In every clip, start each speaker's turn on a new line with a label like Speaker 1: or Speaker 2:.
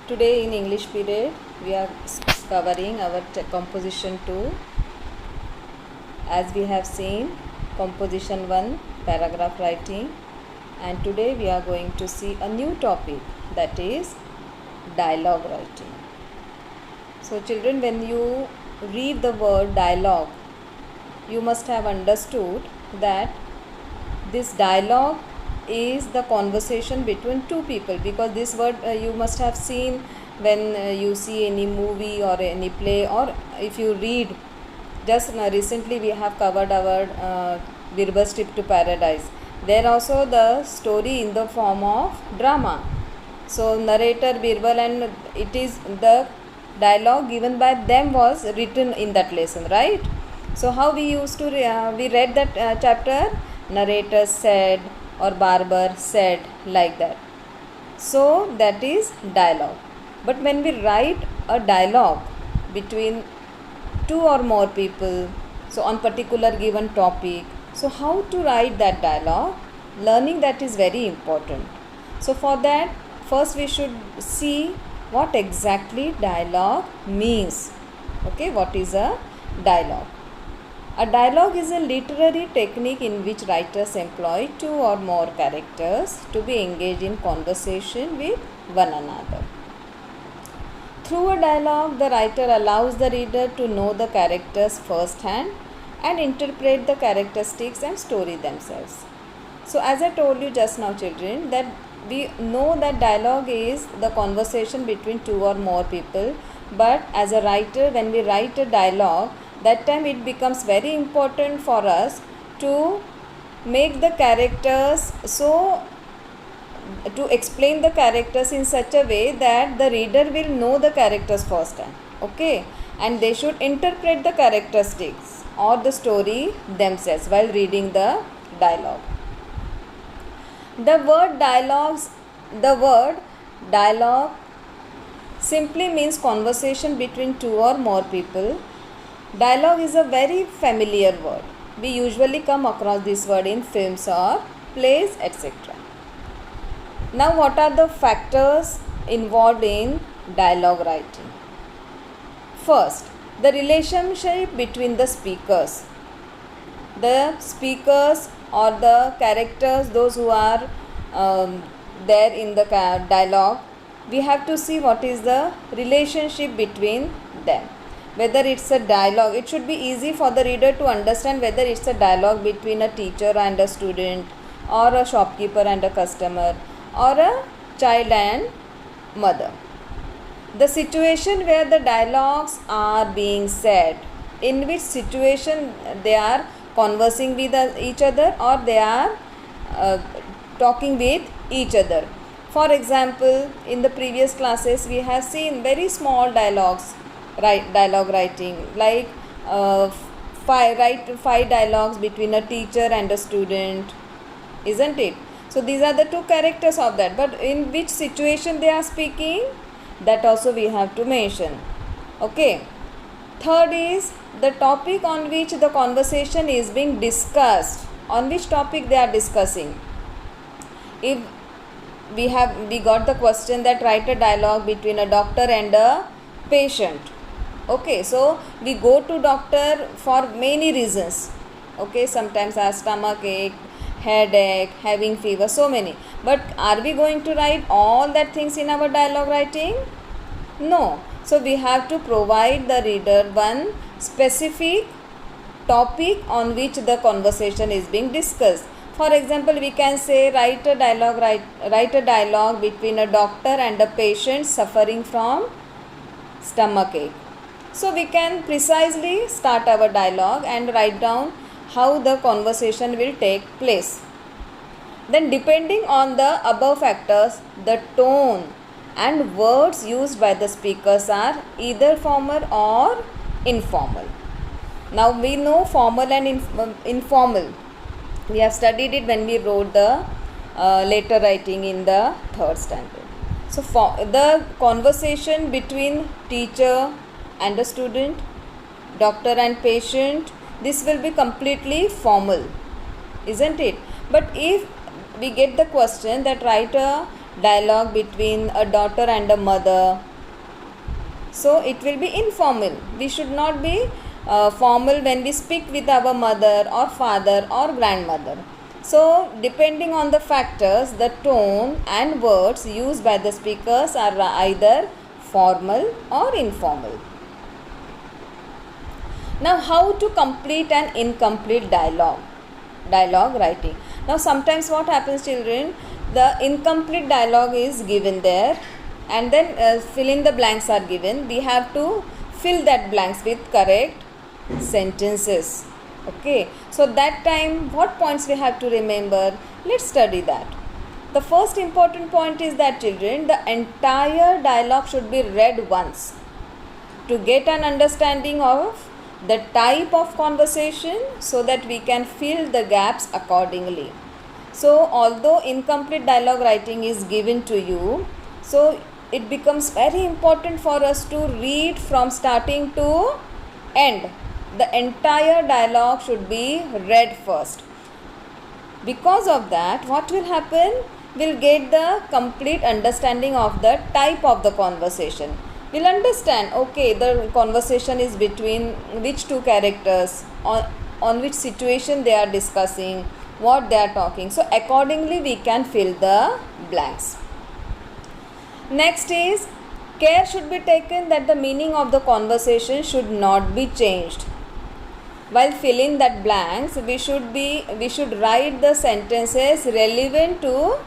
Speaker 1: Today in English period we are covering our composition 2. As we have seen composition 1 paragraph writing, and today we are going to see a new topic, that is dialogue writing. So children, when you read the word dialogue, you must have understood that this dialogue is the conversation between two people, because this word you must have seen when you see any movie or any play, or if you read. Just recently we have covered our Birbal's Trip to Paradise. There also the story in the form of drama. So narrator Birbal, and it is the dialogue given by them was written in that lesson, right? So how we used to we read that chapter, narrator said or barber said, like that. So that is dialogue. But when we write a dialogue between two or more people, so on particular given topic, so how to write that dialogue, learning that is very important. So for that, first we should see what exactly dialogue means. Okay, what is a dialogue? A dialogue is a literary technique in which writers employ two or more characters to be engaged in conversation with one another. Through a dialogue, the writer allows the reader to know the characters firsthand and interpret the characteristics and story themselves. So as I told you just now, children, that we know that dialogue is the conversation between two or more people, but as a writer, when we write a dialogue, that time it becomes very important for us to make the characters, so to explain the characters in such a way that the reader will know the characters first time, okay, and they should interpret the characteristics or the story themselves while reading the dialogue. The word dialogue simply means conversation between two or more people. Dialogue is a very familiar word. We usually come across this word in films or plays, etc. Now, what are the factors involved in dialogue writing? First, the relationship between the speakers. The speakers or the characters, those who are there in the dialogue, we have to see what is the relationship between them. Whether it's a dialogue, it should be easy for the reader to understand whether it's a dialogue between a teacher and a student, or a shopkeeper and a customer, or a child and mother. The situation where the dialogues are being said, in which situation they are conversing with each other, or they are talking with each other. For example, in the previous classes we have seen very small dialogues, dialogue writing, like five dialogues between a teacher and a student, isn't it? So these are the two characters of that, but in which situation they are speaking, that also we have to mention. Okay. Third is the topic on which the conversation is being discussed, on which topic they are discussing. If we got the question that write a dialogue between a doctor and a patient. Okay, so we go to doctor for many reasons. Okay, sometimes our stomach ache, headache, having fever, so many. But are we going to write all that things in our dialogue writing? No. So we have to provide the reader one specific topic on which the conversation is being discussed. For example, we can say write a dialogue between a doctor and a patient suffering from stomach ache. So we can precisely start our dialogue and write down how the conversation will take place. Then, depending on the above factors, the tone and words used by the speakers are either formal or informal. Now we know formal and informal. We have studied it when we wrote the letter writing in the 3rd standard. So the conversation between teacher and a student, doctor and patient, this will be completely formal, isn't it? But if we get the question that write a dialogue between a daughter and a mother. So it will be informal. We should not be formal when we speak with our mother or father or grandmother. So depending on the factors, the tone and words used by the speakers are either formal or informal. Now, how to complete an incomplete dialogue writing. Now sometimes what happens, children, the incomplete dialogue is given there, and then fill in the blanks are given. We have to fill that blanks with correct sentences. Okay, so that time what points we have to remember? Let's study that. The first important point is that, children, the entire dialogue should be read once to get an understanding of the type of conversation, so that we can fill the gaps accordingly. So although incomplete dialogue writing is given to you, so it becomes very important for us to read from starting to end. The entire dialogue should be read first. Because of that, what will happen? We'll get the complete understanding of the type of the conversation. We'll understand, okay, the conversation is between which two characters, on which situation they are discussing, what they are talking. So accordingly we can fill the blanks. Next is, care should be taken that the meaning of the conversation should not be changed. While filling that blanks, we should write the sentences relevant to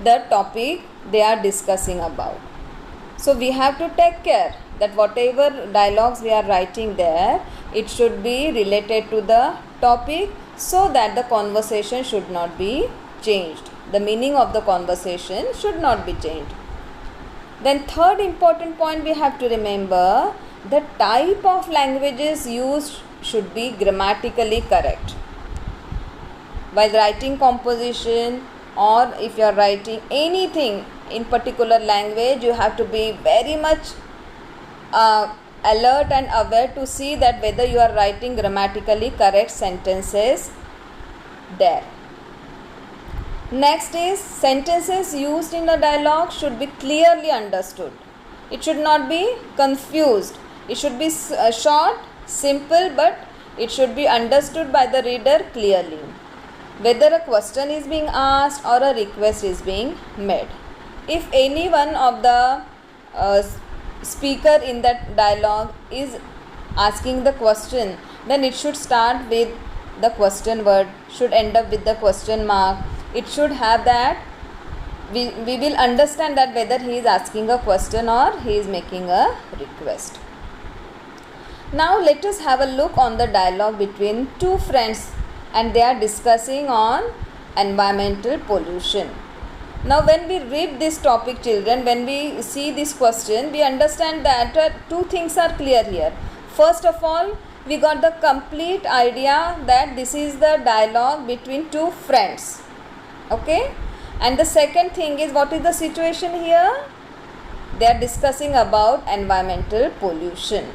Speaker 1: the topic they are discussing about. So we have to take care that whatever dialogues we are writing there, it should be related to the topic, so that the conversation should not be changed. The meaning of the conversation should not be changed. Then third important point we have to remember, the type of languages used should be grammatically correct. While writing composition, or if you are writing anything in particular language, you have to be very much alert and aware to see that whether you are writing grammatically correct sentences there. Next is, sentences used in a dialogue should be clearly understood. It should not be confused. It should be short, simple, but it should be understood by the reader clearly. Whether a question is being asked or a request is being made. If any one of the speaker in that dialogue is asking the question, then it should start with the question word, should end up with the question mark. It should have that, we will understand that whether he is asking a question or he is making a request. Now let us have a look on the dialogue between two friends, and they are discussing on environmental pollution. Now when we read this topic, children, when we see this question, we understand that two things are clear here. First of all, we got the complete idea that this is the dialogue between two friends. Okay, and the second thing is, what is the situation here? They are discussing about environmental pollution.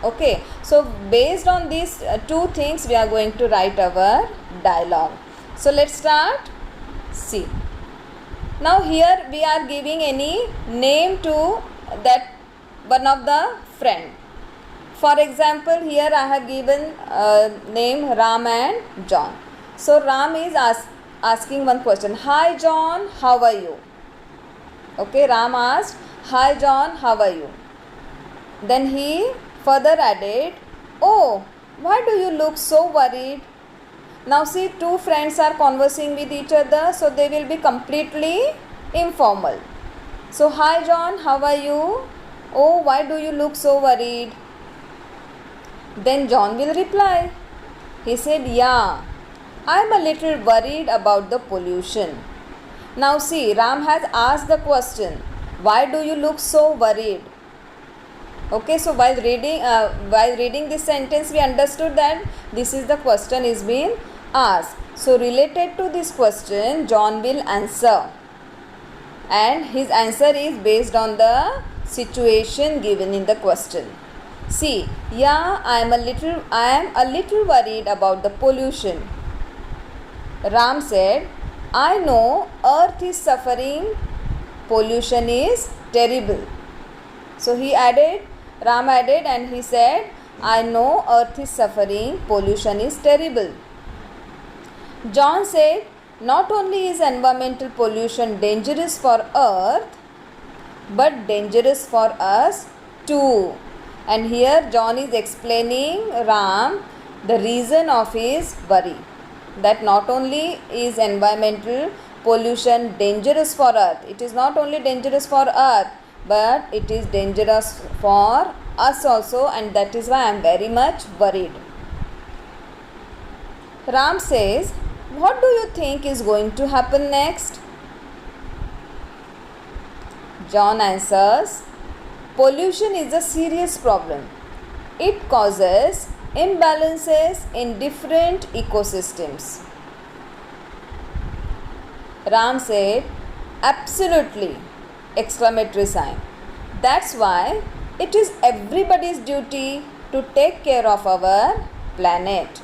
Speaker 1: Okay, so based on these two things, we are going to write our dialogue. So let's start. See, now here we are giving any name to that one of the friend. For example, here I have given name Ram and John. So Ram is asking one question. Hi John, how are you? Okay, Ram asked, hi John, how are you? Then he further added, oh, why do you look so worried? Now see, two friends are conversing with each other, so they will be completely informal. So, hi John, how are you? Oh, why do you look so worried? Then John will reply. He said, yeah, I am a little worried about the pollution. Now see, Ram has asked the question, why do you look so worried? Okay, so while reading this sentence, we understood that this is the question is being asked. So related to this question, John will answer, and his answer is based on the situation given in the question. See, yeah, I am a little worried about the pollution. Ram said, I know Earth is suffering pollution is terrible. So Ram added and he said, I know earth is suffering, pollution is terrible. John said, not only is environmental pollution dangerous for earth, but dangerous for us too. And here John is explaining Ram the reason of his worry, that not only is environmental pollution dangerous for earth, it is not only dangerous for earth, but it is dangerous for us also, and that is why I am very much worried. Ram says, what do you think is going to happen next? John answers, pollution is a serious problem. It causes imbalances in different ecosystems. Ram said, absolutely! Exclamatory sign. That's why it is everybody's duty to take care of our planet.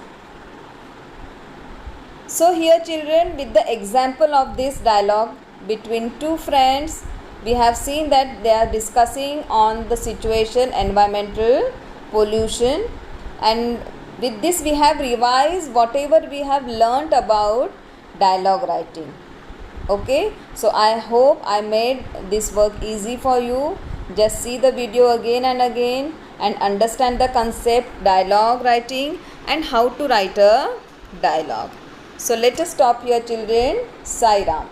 Speaker 1: So here children, with the example of this dialogue between two friends, we have seen that they are discussing on the situation environmental pollution, and with this we have revised whatever we have learnt about dialogue writing. Okay, so I hope I made this work easy for you. Just see the video again and again and understand the concept dialogue writing and how to write a dialogue. So let us stop here children. Sai Ram.